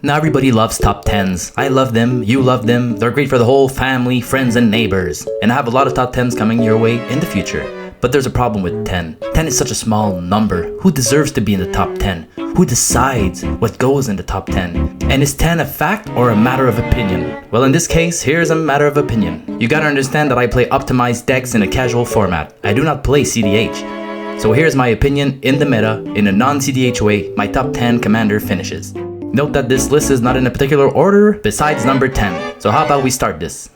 Now everybody loves top 10s. I love them, you love them, they're great for the whole family, friends and neighbors. And I have a lot of top 10s coming your way in the future. But there's a problem with 10. 10 is such a small number. Who deserves to be in the top 10? Who decides what goes in the top 10? And is 10 a fact or a matter of opinion? Well, in this case, here's a matter of opinion. You gotta understand that I play optimized decks in a casual format. I do not play CDH. So here's my opinion in the meta. In a non-CDH way, my top 10 commander finishes. Note that this list is not in a particular order besides number 10. So how about we start this?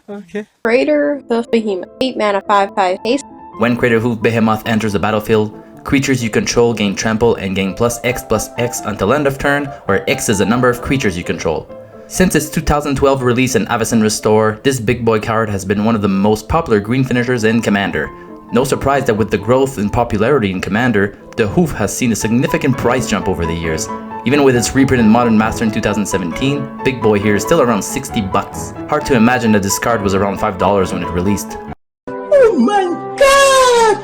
Okay. Crater Hoof Behemoth. 8 mana, 5/5 haste. When Crater Hoof Behemoth enters the battlefield, creatures you control gain trample and gain +X until end of turn, where X is the number of creatures you control. Since its 2012 release in Avacyn Restore, this big boy card has been one of the most popular green finishers in Commander. No surprise that with the growth in popularity in Commander, the Hoof has seen a significant price jump over the years. Even with its reprint in Modern Master in 2017, Big Boy here is still around 60 bucks. Hard to imagine that this card was around $5 when it released. Oh my god!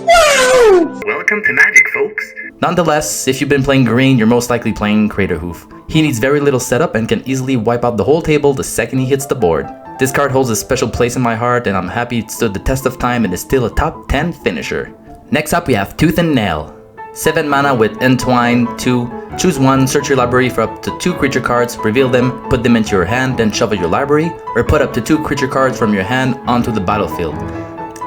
Wow! Welcome to Magic, folks! Nonetheless, if you've been playing green, you're most likely playing Crater Hoof. He needs very little setup and can easily wipe out the whole table the second he hits the board. This card holds a special place in my heart and I'm happy it stood the test of time and is still a top 10 finisher. Next up we have Tooth and Nail. 7 mana with Entwine, 2. Choose one, search your library for up to 2 creature cards, reveal them, put them into your hand, then shuffle your library, or put up to 2 creature cards from your hand onto the battlefield.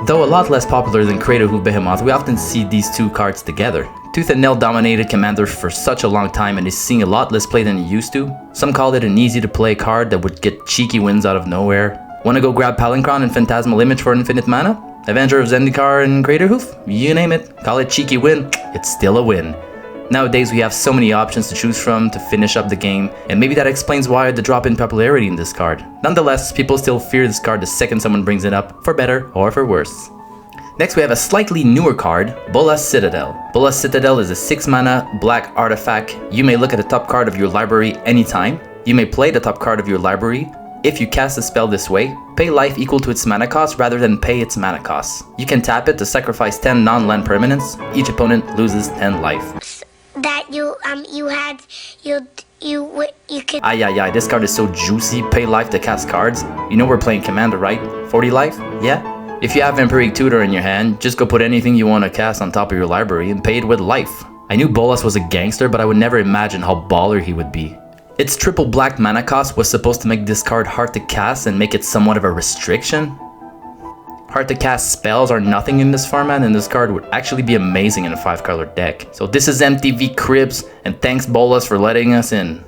Though a lot less popular than Crater Hoof Behemoth, we often see these two cards together. Tooth and Nail dominated Commander for such a long time and is seeing a lot less play than it used to. Some called it an easy to play card that would get cheeky wins out of nowhere. Wanna go grab Palinchron and Phantasmal Image for infinite mana? Avenger of Zendikar and Crater Hoof? You name it. Call it cheeky win, it's still a win. Nowadays we have so many options to choose from to finish up the game, and maybe that explains why the drop in popularity in this card. Nonetheless, people still fear this card the second someone brings it up, for better or for worse. Next we have a slightly newer card, Bolas Citadel. Bolas Citadel is a 6 mana black artifact. You may look at the top card of your library anytime. You may play the top card of your library. If you cast a spell this way, pay life equal to its mana cost rather than pay its mana cost. You can tap it to sacrifice 10 non-land permanents. Each opponent loses 10 life. That you could. Ay, this card is so juicy. Pay life to cast cards. You know we're playing Commander, right? 40 life? Yeah? If you have Empiric Tutor in your hand, just go put anything you want to cast on top of your library and pay it with life. I knew Bolas was a gangster, but I would never imagine how baller he would be. Its triple black mana cost was supposed to make this card hard to cast and make it somewhat of a restriction. Hard to cast spells are nothing in this format, and this card would actually be amazing in a 5-color deck. So this is MTV Cribs, and thanks Bolas for letting us in.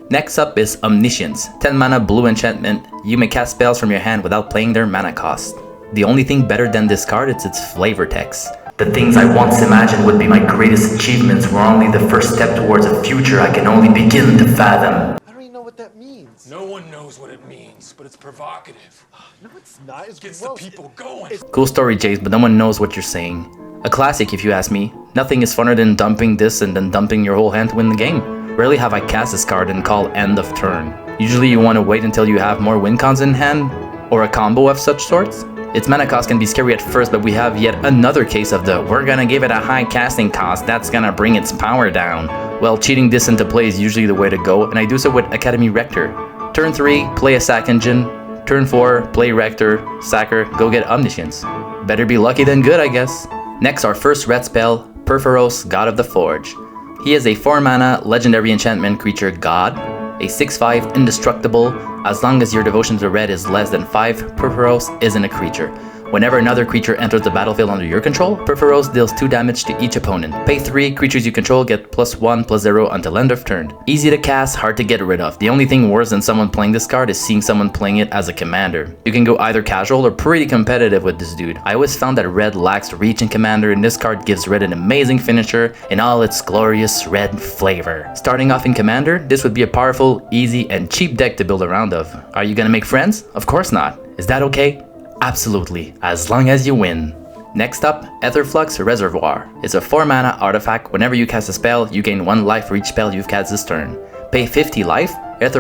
Next up is Omniscience. 10 mana blue enchantment. You may cast spells from your hand without playing their mana cost. The only thing better than this card is its flavor text. The things I once imagined would be my greatest achievements were only the first step towards a future I can only begin to fathom. I don't even know what that means. No one knows what it means, but it's provocative. No, it's not. It Gets the people going. Cool story, Jace, but no one knows what you're saying. A classic if you ask me. Nothing is funner than dumping this and then dumping your whole hand to win the game. Rarely have I cast this card and call end of turn. Usually you want to wait until you have more win cons in hand, or a combo of such sorts. Its mana cost can be scary at first, but we have yet another case of the we're gonna give it a high casting cost that's gonna bring its power down. Well, cheating this into play is usually the way to go, and I do so with Academy Rector. Turn 3, play a sack engine. Turn 4, play Rector, sacker, go get Omniscience. Better be lucky than good, I guess. Next, our first red spell, Peripherals God of the Forge. He is a 4 mana legendary enchantment creature god, a 6/5 indestructible. As long as your devotion to red is less than 5, Peripherals isn't a creature. Whenever another creature enters the battlefield under your control, Peripherals deals 2 damage to each opponent. Pay 3, creatures you control get +1/+0 until end of turn. Easy to cast, hard to get rid of. The only thing worse than someone playing this card is seeing someone playing it as a commander. You can go either casual or pretty competitive with this dude. I always found that red lacks reach in Commander, and this card gives red an amazing finisher in all its glorious red flavor. Starting off in Commander, this would be a powerful, easy, and cheap deck to build around of. Are you gonna make friends? Of course not. Is that okay? Absolutely, as long as you win. Next up, Flux Reservoir. It's a 4 mana artifact. Whenever you cast a spell, you gain 1 life for each spell you've cast this turn. Pay 50 life.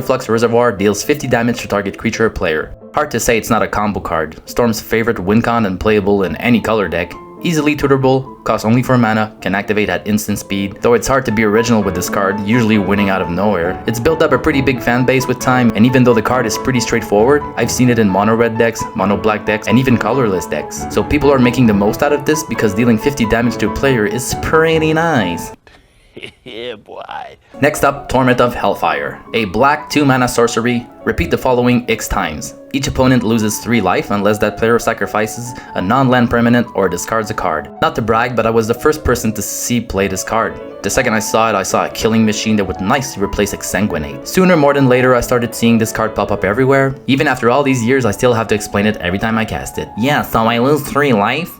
Flux Reservoir deals 50 damage to target creature or player. Hard to say it's not a combo card. Storm's favorite win con and playable in any color deck. Easily tutorable, costs only 4 mana, can activate at instant speed. Though it's hard to be original with this card, usually winning out of nowhere. It's built up a pretty big fan base with time, and even though the card is pretty straightforward, I've seen it in mono red decks, mono black decks, and even colorless decks. So people are making the most out of this because dealing 50 damage to a player is pretty nice. Yeah, boy. Next up, Torment of Hellfire. A black 2-mana sorcery. Repeat the following X times. Each opponent loses 3 life unless that player sacrifices a non-land permanent or discards a card. Not to brag, but I was the first person to see play this card. The second I saw it, I saw a killing machine that would nicely replace Exsanguinate. Sooner more than later, I started seeing this card pop up everywhere. Even after all these years, I still have to explain it every time I cast it. Yeah, so I lose 3 life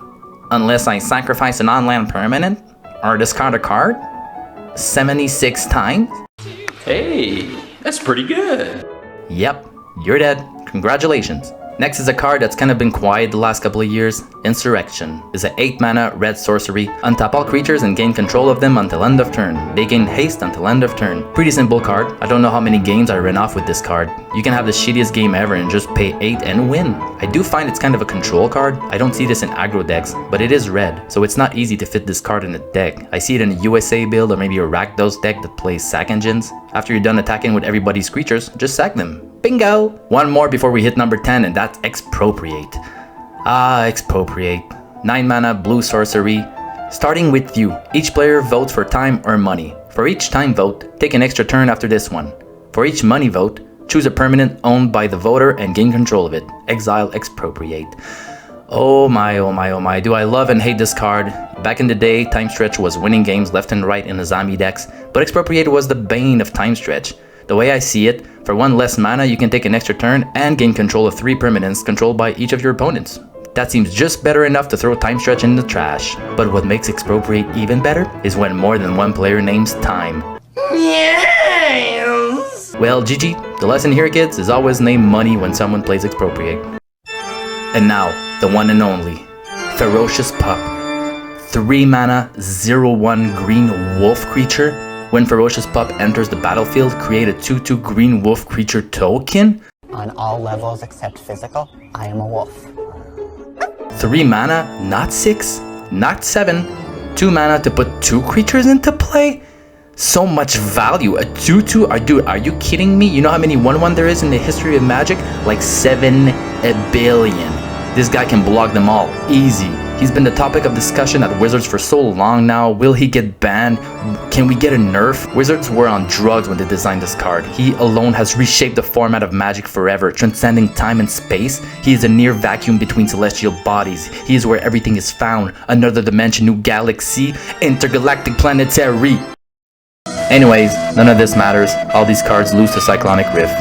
unless I sacrifice a non-land permanent or discard a card? 76 times? Hey, that's pretty good. Yep, you're dead. Congratulations. Next is a card that's kind of been quiet the last couple of years. Insurrection is an 8-mana red sorcery. Untap all creatures and gain control of them until end of turn. They gain haste until end of turn. Pretty simple card. I don't know how many games I ran off with this card. You can have the shittiest game ever and just pay 8 and win. I do find it's kind of a control card. I don't see this in aggro decks, but it is red, so it's not easy to fit this card in a deck. I see it in a USA build or maybe a Rakdos deck that plays sack engines. After you're done attacking with everybody's creatures, just sack them. Bingo! One more before we hit number 10, and that's Expropriate. Expropriate. 9-mana blue sorcery. Starting with you, each player votes for time or money. For each time vote, take an extra turn after this one. For each money vote, choose a permanent owned by the voter and gain control of it. Exile Expropriate. Oh my, oh my, oh my, do I love and hate this card. Back in the day, Time Stretch was winning games left and right in the zombie decks, but Expropriate was the bane of Time Stretch. The way I see it, for 1 less mana you can take an extra turn and gain control of 3 permanents controlled by each of your opponents. That seems just better enough to throw Time Stretch in the trash. But what makes Expropriate even better is when more than one player names time. Yes! Well, GG, the lesson here, kids, is always name money when someone plays Expropriate. And now, the one and only, Ferocious Pup. 3-mana, 0/1 green wolf creature. When Ferocious Pup enters the battlefield, create a 2/2 green wolf creature token. On all levels except physical, I am a wolf. 3 mana, not 6, not 7. 2 mana to put 2 creatures into play? So much value. A 2/2? Dude, are you kidding me? You know how many 1/1 there is in the history of Magic? Like 7 billion. This guy can block them all. Easy. He's been the topic of discussion at Wizards for so long now. Will he get banned? Can we get a nerf? Wizards were on drugs when they designed this card. He alone has reshaped the format of Magic forever, transcending time and space. He is a near vacuum between celestial bodies. He is where everything is found. Another dimension, new galaxy, intergalactic planetary. Anyways, none of this matters. All these cards lose to Cyclonic Rift.